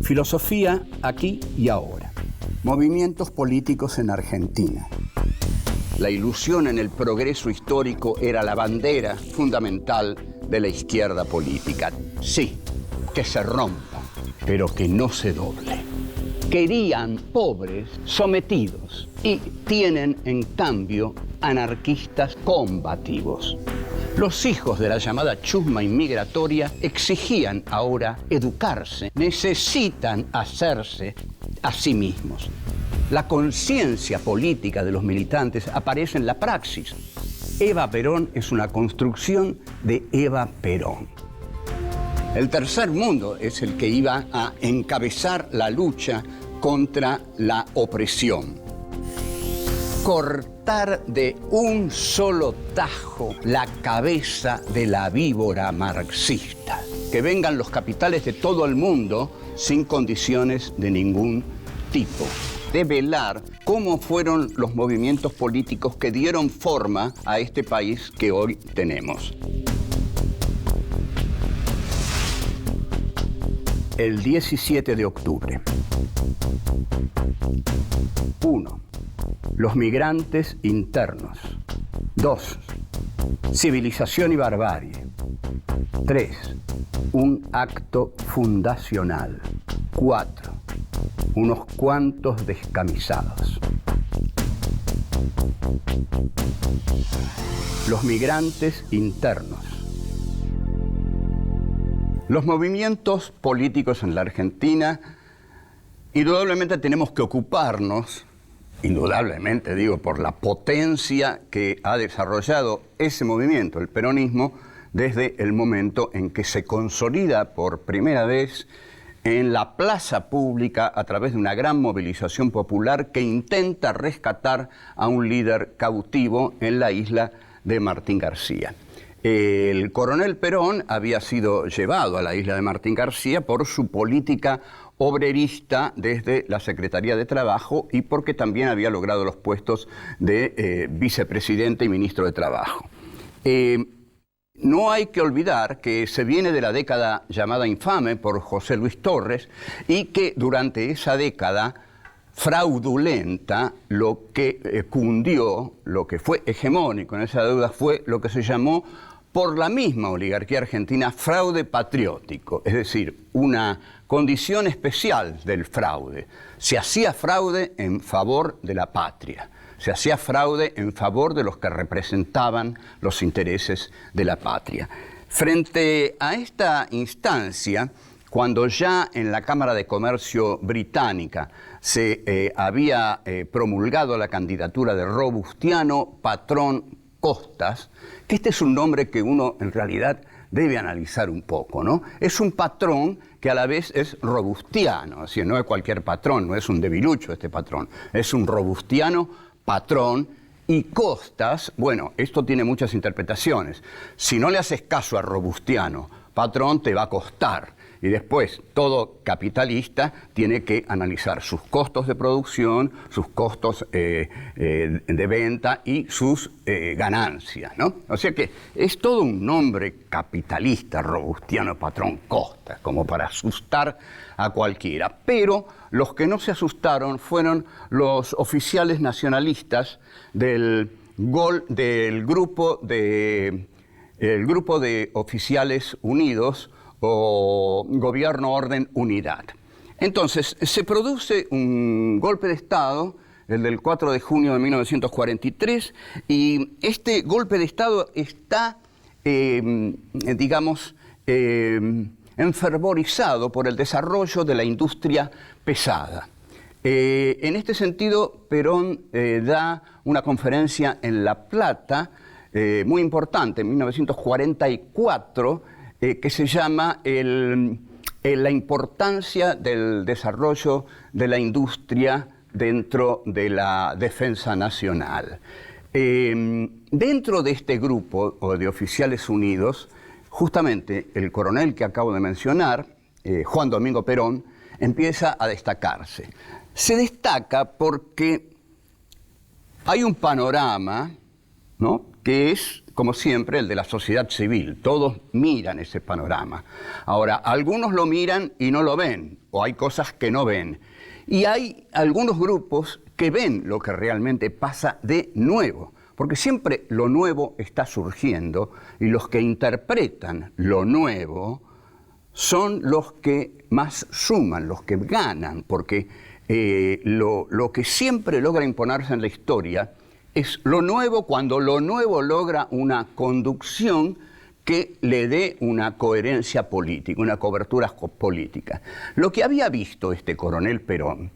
Filosofía aquí y ahora. Movimientos políticos en Argentina. La ilusión en el progreso histórico era la bandera fundamental de la izquierda política. Sí, que se rompa, pero que no se doble. Querían pobres sometidos y tienen, en cambio, anarquistas combativos. Los hijos de la llamada chusma inmigratoria exigían ahora educarse, necesitan hacerse a sí mismos. La conciencia política de los militantes aparece en la praxis. Eva Perón es una construcción de Eva Perón. El tercer mundo es el que iba a encabezar la lucha contra la opresión. Cortar de un solo tajo la cabeza de la víbora marxista. Que vengan los capitales de todo el mundo sin condiciones de ningún tipo. Develar cómo fueron los movimientos políticos que dieron forma a este país que hoy tenemos. El 17 de octubre. 1. Los migrantes internos. 2. Civilización y barbarie. 3. Un acto fundacional. 4. Unos cuantos descamisados. Los migrantes internos. Los movimientos políticos en la Argentina, indudablemente tenemos que ocuparnos, indudablemente digo, por la potencia que ha desarrollado ese movimiento, el peronismo, desde el momento en que se consolida por primera vez en la plaza pública a través de una gran movilización popular que intenta rescatar a un líder cautivo en la isla de Martín García. El coronel Perón había sido llevado a la isla de Martín García por su política obrerista desde la Secretaría de Trabajo y porque también había logrado los puestos de vicepresidente y ministro de Trabajo. No hay que olvidar que se viene de la década llamada infame por José Luis Torres y que durante esa década fraudulenta lo que cundió, lo que fue hegemónico en esa deuda fue lo que se llamó por la misma oligarquía argentina fraude patriótico, es decir, una condición especial del fraude. Se hacía fraude en favor de la patria. Se hacía fraude en favor de los que representaban los intereses de la patria. Frente a esta instancia, cuando ya en la Cámara de Comercio británica se había promulgado la candidatura de Robustiano Patrón Costas, que este es un nombre que uno en realidad debe analizar un poco, ¿no? Es un patrón que a la vez es robustiano, es decir, no es cualquier patrón, no es un debilucho este patrón, es un robustiano patrón. Y Costas, bueno, esto tiene muchas interpretaciones. Si no le haces caso a Robustiano, patrón, te va a costar. Y después, todo capitalista tiene que analizar sus costos de producción, sus costos de venta y sus ganancias, ¿no? O sea que es todo un nombre capitalista, Robustiano Patrón Costas, como para asustar a cualquiera. Pero los que no se asustaron fueron los oficiales nacionalistas del grupo de oficiales unidos, o Gobierno, Orden, Unidad. Entonces, se produce un golpe de Estado, el del 4 de junio de 1943, y este golpe de Estado está, enfervorizado por el desarrollo de la industria pesada. En este sentido, Perón da una conferencia en La Plata, muy importante, en 1944, que se llama la importancia del desarrollo de la industria dentro de la defensa nacional. Dentro de este grupo de oficiales unidos, justamente el coronel que acabo de mencionar, Juan Domingo Perón, empieza a destacarse. Se destaca porque hay un panorama, ¿no?, que es, como siempre, el de la sociedad civil. Todos miran ese panorama. Ahora, algunos lo miran y no lo ven, o hay cosas que no ven. Y hay algunos grupos que ven lo que realmente pasa de nuevo, porque siempre lo nuevo está surgiendo y los que interpretan lo nuevo son los que más suman, los que ganan, porque lo que siempre logra imponerse en la historia es lo nuevo cuando lo nuevo logra una conducción que le dé una coherencia política, una cobertura política. Lo que había visto este coronel Perón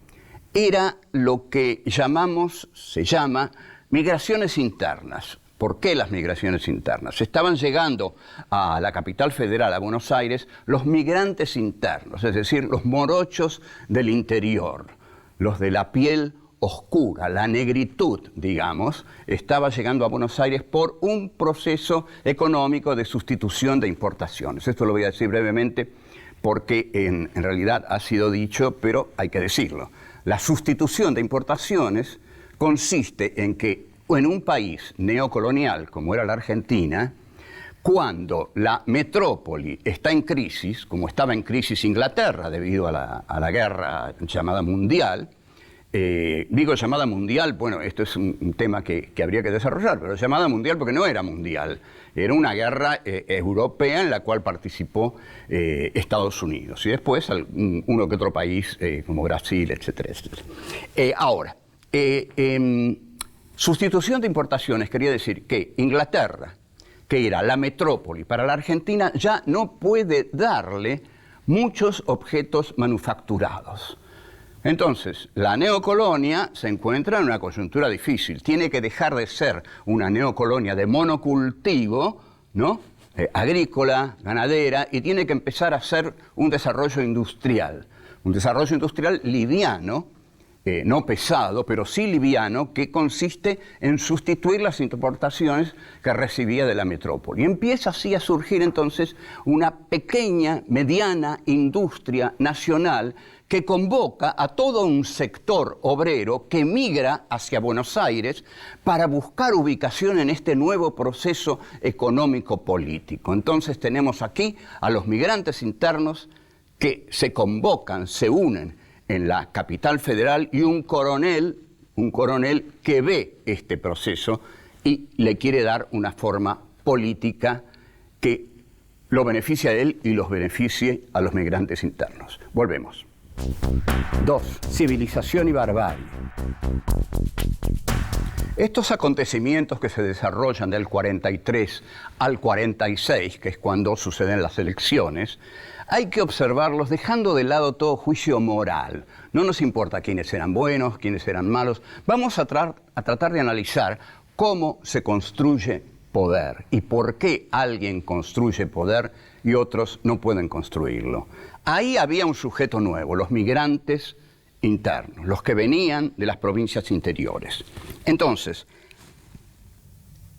era lo que se llama migraciones internas. ¿Por qué las migraciones internas? Estaban llegando a la capital federal, a Buenos Aires, los migrantes internos, es decir, los morochos del interior, los de la piel oscura, la negritud, digamos, estaba llegando a Buenos Aires por un proceso económico de sustitución de importaciones. Esto lo voy a decir brevemente porque en realidad ha sido dicho, pero hay que decirlo. La sustitución de importaciones consiste en que en un país neocolonial como era la Argentina, cuando la metrópoli está en crisis, como estaba en crisis Inglaterra debido a la guerra llamada mundial, digo llamada mundial, bueno, esto es un tema que habría que desarrollar, pero llamada mundial porque no era mundial, era una guerra europea en la cual participó Estados Unidos y después uno que otro país como Brasil, etcétera, etcétera. Ahora, sustitución de importaciones quería decir que Inglaterra, que era la metrópoli para la Argentina, ya no puede darle muchos objetos manufacturados. Entonces, la neocolonia se encuentra en una coyuntura difícil. Tiene que dejar de ser una neocolonia de monocultivo, ¿no? Agrícola, ganadera, y tiene que empezar a ser un desarrollo industrial liviano, no pesado, pero sí liviano, que consiste en sustituir las importaciones que recibía de la metrópoli. Y empieza así a surgir entonces una pequeña, mediana industria nacional que convoca a todo un sector obrero que migra hacia Buenos Aires para buscar ubicación en este nuevo proceso económico-político. Entonces tenemos aquí a los migrantes internos que se convocan, se unen en la capital federal y un coronel que ve este proceso y le quiere dar una forma política que lo beneficie a él y los beneficie a los migrantes internos. Volvemos. 2. Civilización y barbarie. Estos acontecimientos que se desarrollan del 43 al 46, que es cuando suceden las elecciones, hay que observarlos dejando de lado todo juicio moral. No nos importa quiénes eran buenos, quiénes eran malos. Vamos a tratar de analizar cómo se construye poder y por qué alguien construye poder y otros no pueden construirlo. Ahí había un sujeto nuevo, los migrantes internos, los que venían de las provincias interiores. Entonces,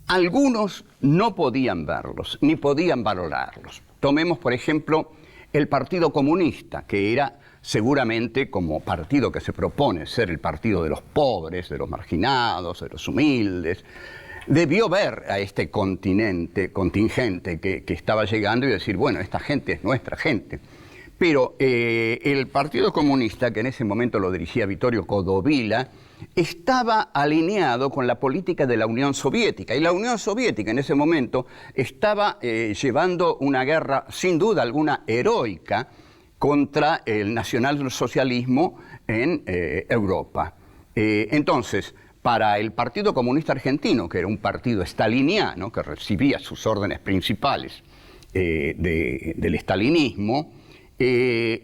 algunos no podían verlos, ni podían valorarlos. Tomemos, por ejemplo, el Partido Comunista, que era seguramente como partido que se propone ser el partido de los pobres, de los marginados, de los humildes, debió ver a este contingente que estaba llegando y decir, bueno, esta gente es nuestra gente. Pero el Partido Comunista, que en ese momento lo dirigía Vittorio Codovilla, estaba alineado con la política de la Unión Soviética. Y la Unión Soviética en ese momento estaba llevando una guerra, sin duda alguna, heroica contra el nacionalsocialismo en Europa. Entonces, para el Partido Comunista Argentino, que era un partido staliniano, que recibía sus órdenes principales del estalinismo,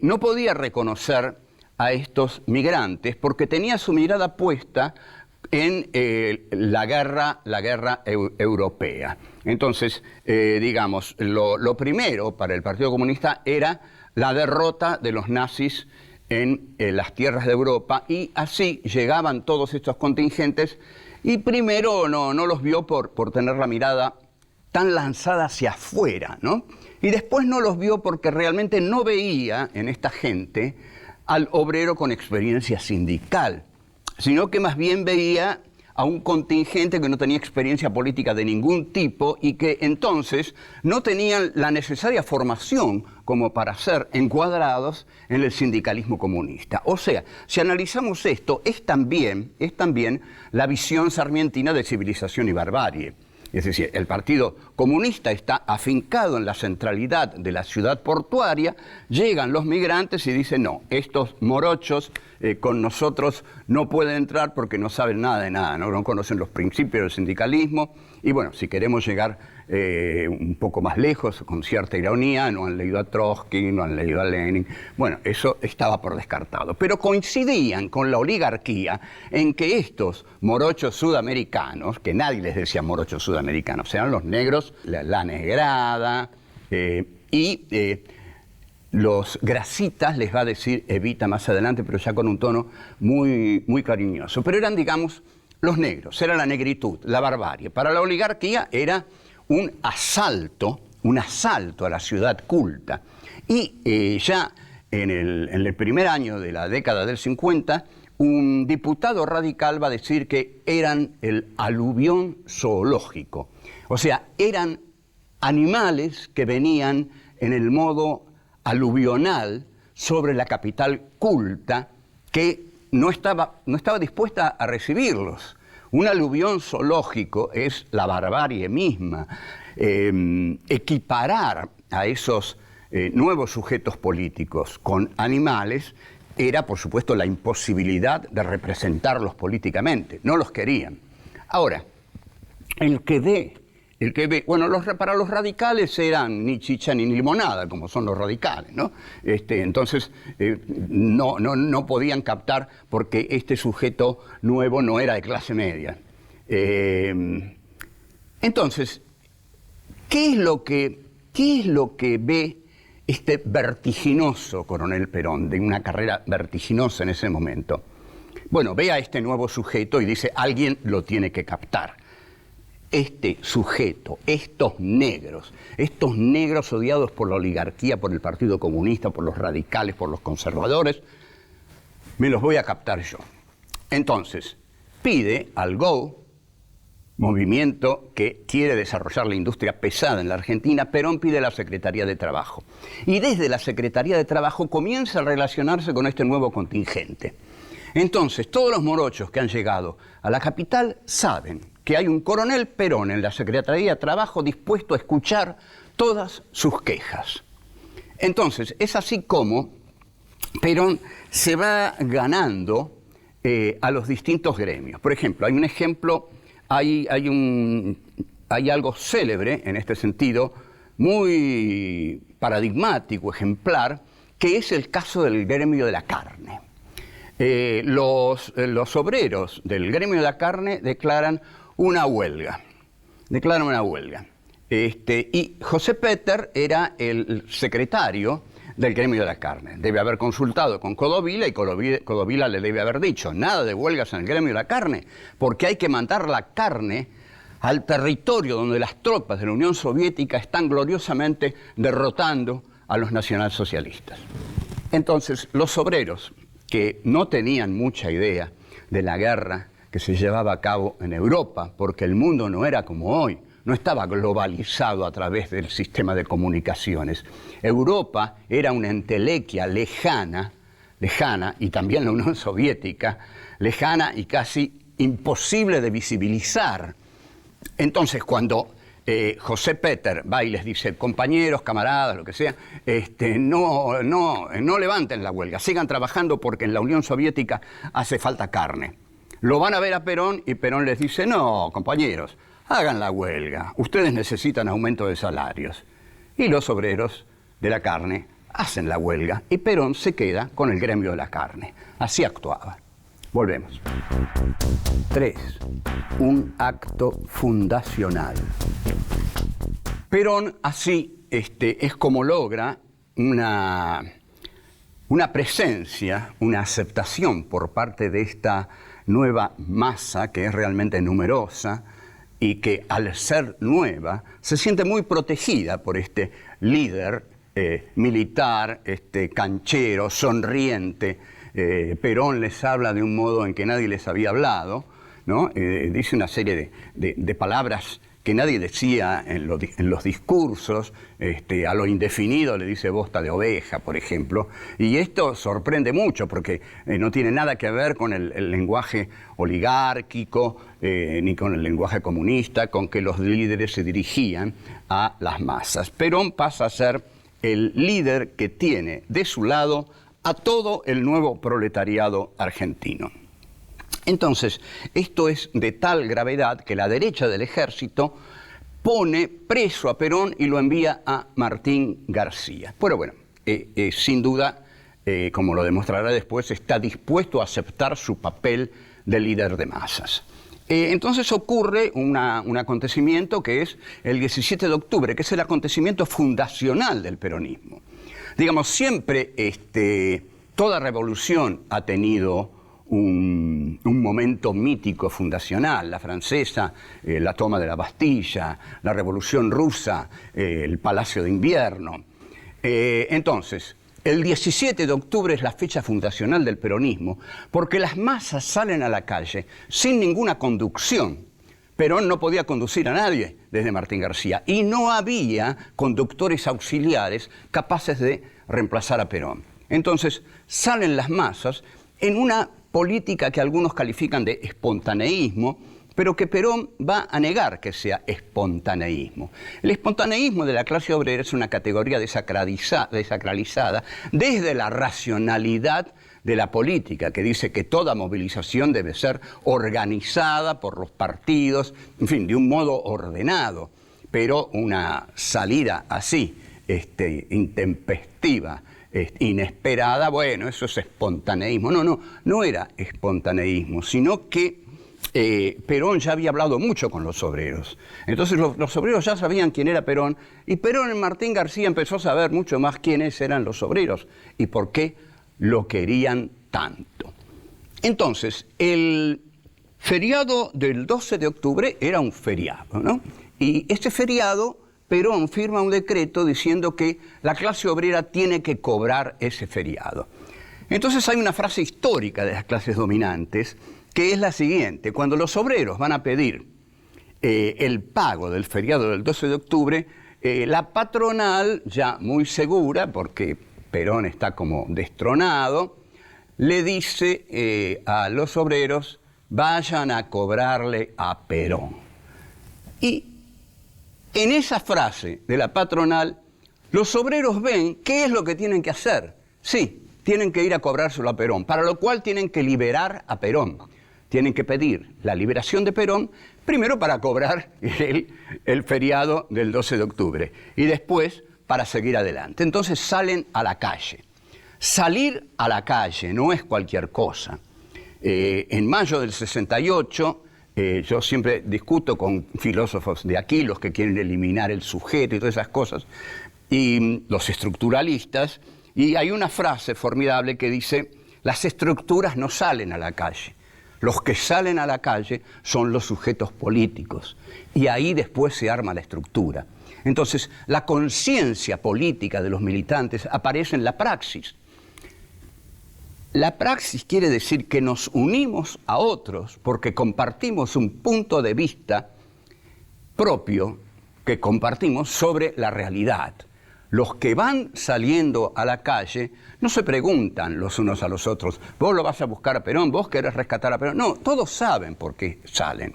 no podía reconocer a estos migrantes porque tenía su mirada puesta en la guerra europea. Entonces, digamos, lo primero para el Partido Comunista era la derrota de los nazis en las tierras de Europa, y así llegaban todos estos contingentes, y primero no los vio por tener la mirada tan lanzada hacia afuera, ¿no? Y después no los vio porque realmente no veía en esta gente al obrero con experiencia sindical, sino que más bien veía a un contingente que no tenía experiencia política de ningún tipo y que entonces no tenían la necesaria formación como para ser encuadrados en el sindicalismo comunista. O sea, si analizamos esto, es también la visión sarmientina de civilización y barbarie. Es decir, el Partido Comunista está afincado en la centralidad de la ciudad portuaria, llegan los migrantes y dicen, no, estos morochos con nosotros no pueden entrar porque no saben nada de nada, no conocen los principios del sindicalismo, y bueno, si queremos llegar un poco más lejos, con cierta ironía, no han leído a Trotsky, no han leído a Lenin. Bueno, eso estaba por descartado. Pero coincidían con la oligarquía en que estos morochos sudamericanos, que nadie les decía morochos sudamericanos, eran los negros, la negrada, los grasitas, les va a decir Evita más adelante, pero ya con un tono muy, muy cariñoso. Pero eran, digamos, los negros, era la negritud, la barbarie. Para la oligarquía era un asalto a la ciudad culta. Y ya en el primer año de la década del 50, un diputado radical va a decir que eran el aluvión zoológico. O sea, eran animales que venían en el modo aluvional sobre la capital culta que no estaba dispuesta a recibirlos. Un aluvión zoológico es la barbarie misma. Equiparar a esos nuevos sujetos políticos con animales era, por supuesto, la imposibilidad de representarlos políticamente. No los querían. Ahora, el que ve, bueno, para los radicales eran ni chicha ni limonada, como son los radicales, ¿no? Entonces, no podían captar porque este sujeto nuevo no era de clase media. Entonces, ¿qué es lo que ve este vertiginoso coronel Perón, de una carrera vertiginosa en ese momento? Bueno, ve a este nuevo sujeto y dice, alguien lo tiene que captar. Este sujeto, estos negros odiados por la oligarquía, por el Partido Comunista, por los radicales, por los conservadores, me los voy a captar yo. Entonces, pide al GO, movimiento que quiere desarrollar la industria pesada en la Argentina, Perón pide la Secretaría de Trabajo. Y desde la Secretaría de Trabajo comienza a relacionarse con este nuevo contingente. Entonces, todos los morochos que han llegado a la capital saben que hay un coronel Perón en la Secretaría de Trabajo dispuesto a escuchar todas sus quejas. Entonces, es así como Perón se va ganando a los distintos gremios. Por ejemplo, hay algo célebre en este sentido, muy paradigmático, ejemplar, que es el caso del gremio de la carne. Los obreros del gremio de la carne declaran una huelga. Y José Peter era el secretario del gremio de la carne. Debe haber consultado con Codovila y Codovila le debe haber dicho, nada de huelgas en el gremio de la carne, porque hay que mandar la carne al territorio donde las tropas de la Unión Soviética están gloriosamente derrotando a los nacionalsocialistas. Entonces, los obreros que no tenían mucha idea de la guerra que se llevaba a cabo en Europa, porque el mundo no era como hoy, no estaba globalizado a través del sistema de comunicaciones. Europa era una entelequia lejana, y también la Unión Soviética, lejana y casi imposible de visibilizar. Entonces, cuando José Peter va y les dice, compañeros, camaradas, lo que sea, no levanten la huelga, sigan trabajando porque en la Unión Soviética hace falta carne. Lo van a ver a Perón y Perón les dice, no, compañeros, hagan la huelga, ustedes necesitan aumento de salarios. Y los obreros de la carne hacen la huelga y Perón se queda con el gremio de la carne. Así actuaba. Volvemos. 3. Un acto fundacional. Perón así es como logra una presencia, una aceptación por parte de esta nueva masa que es realmente numerosa y que al ser nueva se siente muy protegida por este líder militar, canchero, sonriente. Perón les habla de un modo en que nadie les había hablado, ¿no? Dice una serie de palabras que nadie decía en los discursos, a lo indefinido le dice bosta de oveja, por ejemplo, y esto sorprende mucho porque no tiene nada que ver con el lenguaje oligárquico, ni con el lenguaje comunista, con que los líderes se dirigían a las masas. Perón pasa a ser el líder que tiene de su lado a todo el nuevo proletariado argentino. Entonces, esto es de tal gravedad que la derecha del ejército pone preso a Perón y lo envía a Martín García. Pero bueno, sin duda, como lo demostrará después, está dispuesto a aceptar su papel de líder de masas. Entonces ocurre un acontecimiento que es el 17 de octubre, que es el acontecimiento fundacional del peronismo. Digamos, siempre toda revolución ha tenido un momento mítico fundacional, la francesa, la toma de la Bastilla, la Revolución Rusa, el Palacio de Invierno. Entonces, el 17 de octubre es la fecha fundacional del peronismo, porque las masas salen a la calle sin ninguna conducción. Perón no podía conducir a nadie desde Martín García y no había conductores auxiliares capaces de reemplazar a Perón. Entonces, salen las masas en una política que algunos califican de espontaneísmo, pero que Perón va a negar que sea espontaneísmo. El espontaneísmo de la clase obrera es una categoría desacralizada desde la racionalidad de la política, que dice que toda movilización debe ser organizada por los partidos, en fin, de un modo ordenado, pero una salida así, intempestiva, inesperada, bueno, eso es espontaneísmo. No era espontaneísmo, sino que Perón ya había hablado mucho con los obreros. Entonces los obreros ya sabían quién era Perón, y Perón en Martín García empezó a saber mucho más quiénes eran los obreros y por qué lo querían tanto. Entonces, el feriado del 12 de octubre era un feriado, ¿no? Y este feriado, Perón firma un decreto diciendo que la clase obrera tiene que cobrar ese feriado. Entonces hay una frase histórica de las clases dominantes que es la siguiente: cuando los obreros van a pedir el pago del feriado del 12 de octubre, la patronal, ya muy segura, porque Perón está como destronado, le dice a los obreros: vayan a cobrarle a Perón. Y en esa frase de la patronal, los obreros ven qué es lo que tienen que hacer. Sí, tienen que ir a cobrárselo a Perón, para lo cual tienen que liberar a Perón. Tienen que pedir la liberación de Perón, primero para cobrar el feriado del 12 de octubre y después para seguir adelante. Entonces salen a la calle. Salir a la calle no es cualquier cosa. En mayo del 68... yo siempre discuto con filósofos de aquí, los que quieren eliminar el sujeto y todas esas cosas, y los estructuralistas, y hay una frase formidable que dice: las estructuras no salen a la calle, los que salen a la calle son los sujetos políticos, y ahí después se arma la estructura. Entonces, la conciencia política de los militantes aparece en la praxis. La praxis quiere decir que nos unimos a otros porque compartimos un punto de vista propio que compartimos sobre la realidad. Los que van saliendo a la calle no se preguntan los unos a los otros: vos lo vas a buscar a Perón, vos querés rescatar a Perón. No, todos saben por qué salen.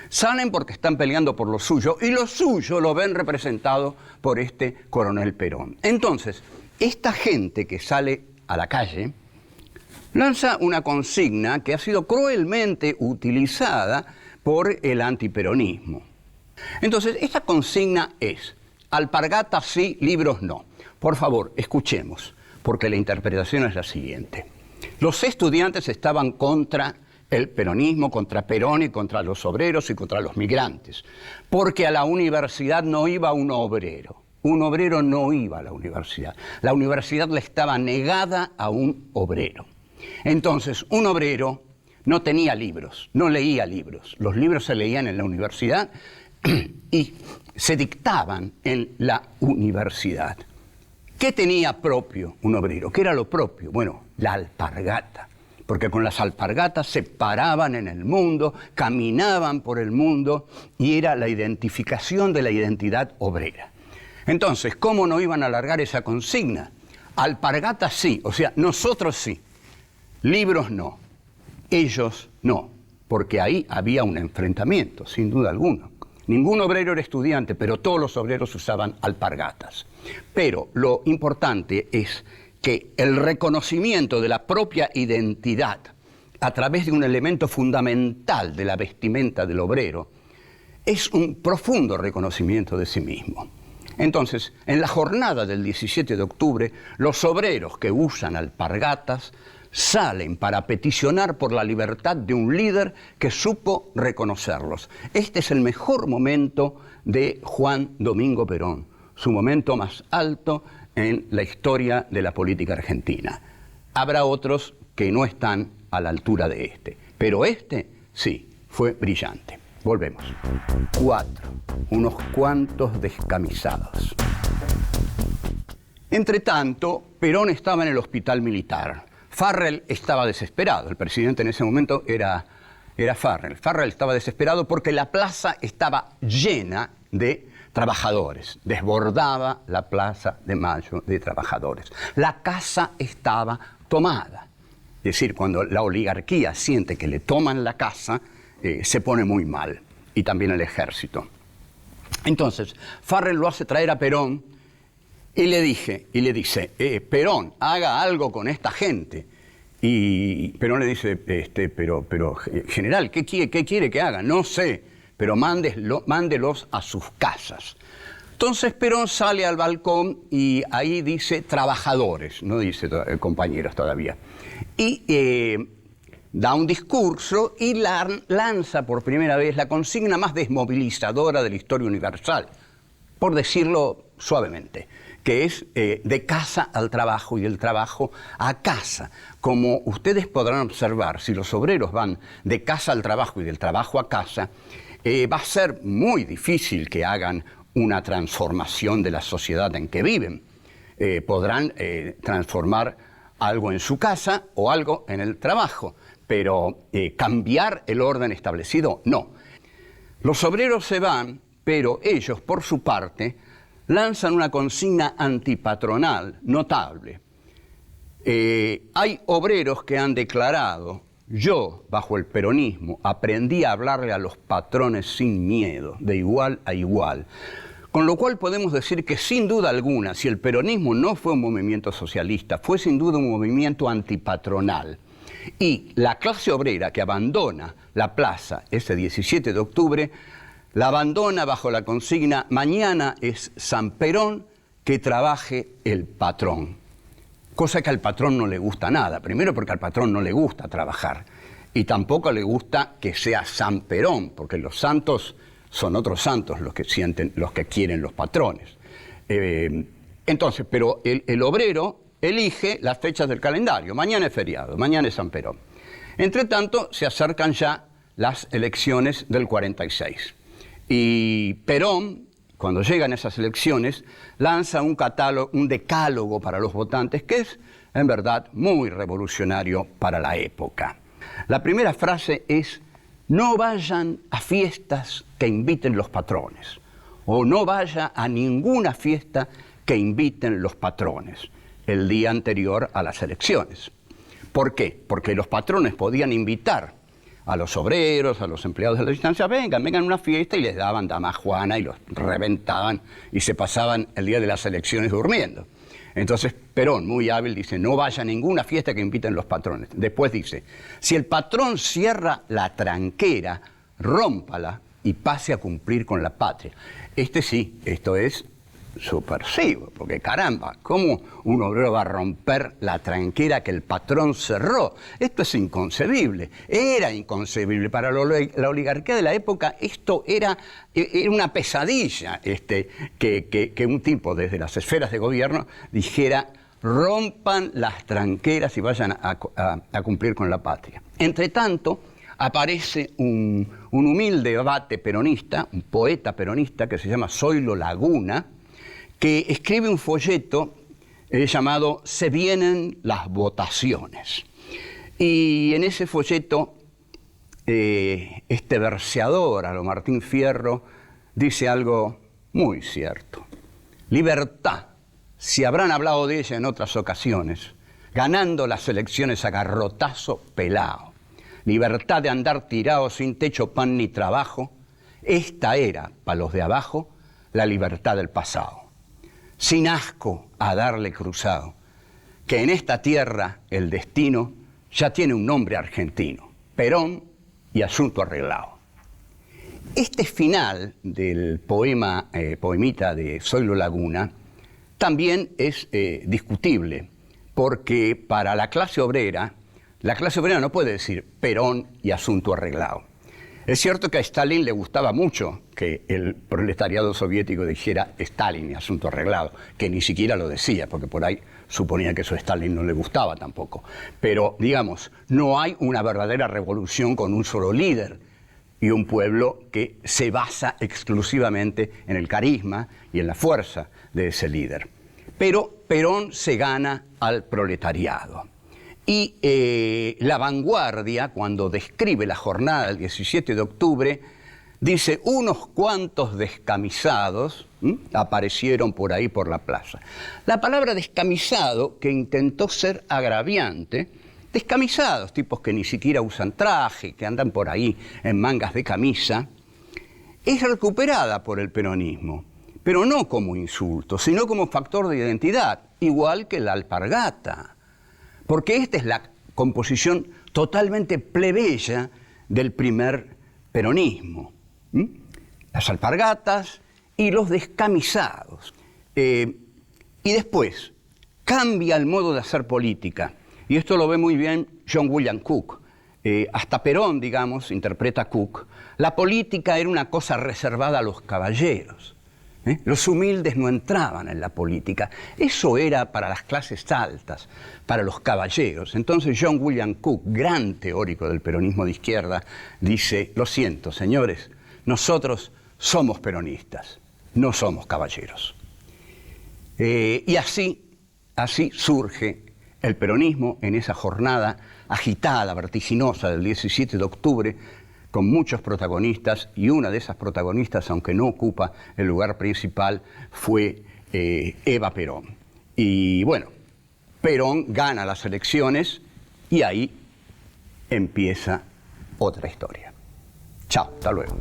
Salen porque están peleando por lo suyo, y lo suyo lo ven representado por este coronel Perón. Entonces, esta gente que sale a la calle lanza una consigna que ha sido cruelmente utilizada por el antiperonismo. Entonces, esta consigna es: alpargatas sí, libros no. Por favor, escuchemos, porque la interpretación es la siguiente. Los estudiantes estaban contra el peronismo, contra Perón y contra los obreros y contra los migrantes, porque a la universidad no iba un obrero. Un obrero no iba a la universidad. La universidad le estaba negada a un obrero. Entonces, un obrero no tenía libros, no leía libros. Los libros se leían en la universidad y se dictaban en la universidad. ¿Qué tenía propio un obrero? ¿Qué era lo propio? Bueno, la alpargata. porque con las alpargatas se paraban en el mundo, caminaban por el mundo y era la identificación de la identidad obrera. Entonces, ¿cómo no iban a alargar esa consigna? Alpargatas sí, o sea, nosotros sí, libros no, ellos no, porque ahí había un enfrentamiento, sin duda alguna. Ningún obrero era estudiante, pero todos los obreros usaban alpargatas. Pero lo importante es que el reconocimiento de la propia identidad a través de un elemento fundamental de la vestimenta del obrero es un profundo reconocimiento de sí mismo. Entonces, en la jornada del 17 de octubre, los obreros que usan alpargatas salen para peticionar por la libertad de un líder que supo reconocerlos. Este es el mejor momento de Juan Domingo Perón, su momento más alto en la historia de la política argentina. Habrá otros que no están a la altura de este, pero este sí, fue brillante. Volvemos. 4. Unos cuantos descamisados. Entre tanto, Perón estaba en el hospital militar. Farrell estaba desesperado. El presidente en ese momento era Farrell. Farrell estaba desesperado porque la plaza estaba llena de trabajadores. Desbordaba la Plaza de Mayo de trabajadores. La casa estaba tomada. Es decir, cuando la oligarquía siente que le toman la casa, se pone muy mal. Y también el ejército. Entonces, Farrell lo hace traer a Perón y le dice, Perón, haga algo con esta gente. Y Perón le dice, pero general, ¿qué quiere que haga? No sé, pero mándelos a sus casas. Entonces Perón sale al balcón y ahí dice trabajadores, no dice compañeros todavía. Y da un discurso y lanza por primera vez la consigna más desmovilizadora de la historia universal, por decirlo suavemente, que es de casa al trabajo y del trabajo a casa. Como ustedes podrán observar, si los obreros van de casa al trabajo y del trabajo a casa, va a ser muy difícil que hagan una transformación de la sociedad en que viven. Podrán transformar algo en su casa o algo en el trabajo, pero cambiar el orden establecido, no. Los obreros se van, pero ellos, por su parte, lanzan una consigna antipatronal notable. Hay obreros que han declarado, yo, bajo el peronismo, aprendí a hablarle a los patrones sin miedo, de igual a igual. Con lo cual podemos decir que sin duda alguna, si el peronismo no fue un movimiento socialista, fue sin duda un movimiento antipatronal. Y la clase obrera que abandona la plaza ese 17 de octubre, la abandona bajo la consigna, mañana es San Perón, que trabaje el patrón. Cosa que al patrón no le gusta nada. Primero porque al patrón no le gusta trabajar. Y tampoco le gusta que sea San Perón, porque los santos son otros santos los que quieren los patrones. Entonces, pero el obrero elige las fechas del calendario. Mañana es feriado, mañana es San Perón. Entre tanto, se acercan ya las elecciones del 46. Y Perón, cuando llegan esas elecciones, lanza un decálogo para los votantes, que es, en verdad, muy revolucionario para la época. La primera frase es, no vayan a fiestas que inviten los patrones, o no vaya a ninguna fiesta que inviten los patrones el día anterior a las elecciones. ¿Por qué? Porque los patrones podían invitar a los obreros, a los empleados de la distancia, vengan a una fiesta, y les daban dama juana y los reventaban y se pasaban el día de las elecciones durmiendo. Entonces Perón, muy hábil, dice, no vaya a ninguna fiesta que inviten los patrones. Después dice, si el patrón cierra la tranquera, rómpala y pase a cumplir con la patria. Esto es subversivo, porque caramba, ¿cómo un obrero va a romper la tranquera que el patrón cerró? Esto es inconcebible, era inconcebible. Para la oligarquía de la época esto era una pesadilla, que un tipo desde las esferas de gobierno dijera, rompan las tranqueras y vayan a cumplir con la patria. Entre tanto, aparece un humilde abate peronista, un poeta peronista que se llama Zoilo Laguna, que escribe un folleto llamado Se vienen las votaciones. Y en ese folleto, este verseador, a lo Martín Fierro, dice algo muy cierto. Libertad, si habrán hablado de ella en otras ocasiones, ganando las elecciones a garrotazo pelao. Libertad de andar tirado sin techo, pan ni trabajo. Esta era, para los de abajo, la libertad del pasado. Sin asco a darle cruzado, que en esta tierra el destino ya tiene un nombre argentino, Perón y asunto arreglado. Este final del poemita de Zoilo Laguna también es discutible, porque para la clase obrera no puede decir Perón y asunto arreglado. Es cierto que a Stalin le gustaba mucho que el proletariado soviético dijera Stalin y asunto arreglado, que ni siquiera lo decía, porque por ahí suponía que eso a Stalin no le gustaba tampoco. Pero, digamos, no hay una verdadera revolución con un solo líder y un pueblo que se basa exclusivamente en el carisma y en la fuerza de ese líder. Pero Perón se gana al proletariado. Y La Vanguardia, cuando describe la jornada del 17 de octubre, dice: unos cuantos descamisados aparecieron por ahí por la plaza. La palabra descamisado, que intentó ser agraviante, descamisados, tipos que ni siquiera usan traje, que andan por ahí en mangas de camisa, es recuperada por el peronismo, pero no como insulto, sino como factor de identidad, igual que la alpargata. Porque esta es la composición totalmente plebeya del primer peronismo. Las alpargatas y los descamisados. Y después cambia el modo de hacer política. Y esto lo ve muy bien John William Cook. Hasta Perón, digamos, interpreta Cook. La política era una cosa reservada a los caballeros. Los humildes no entraban en la política. Eso era para las clases altas, para los caballeros. Entonces John William Cook, gran teórico del peronismo de izquierda, dice: lo siento, señores, nosotros somos peronistas, no somos caballeros. Y así surge el peronismo en esa jornada agitada, vertiginosa del 17 de octubre, con muchos protagonistas, y una de esas protagonistas, aunque no ocupa el lugar principal, fue Eva Perón. Y bueno, Perón gana las elecciones y ahí empieza otra historia. Chao, hasta luego.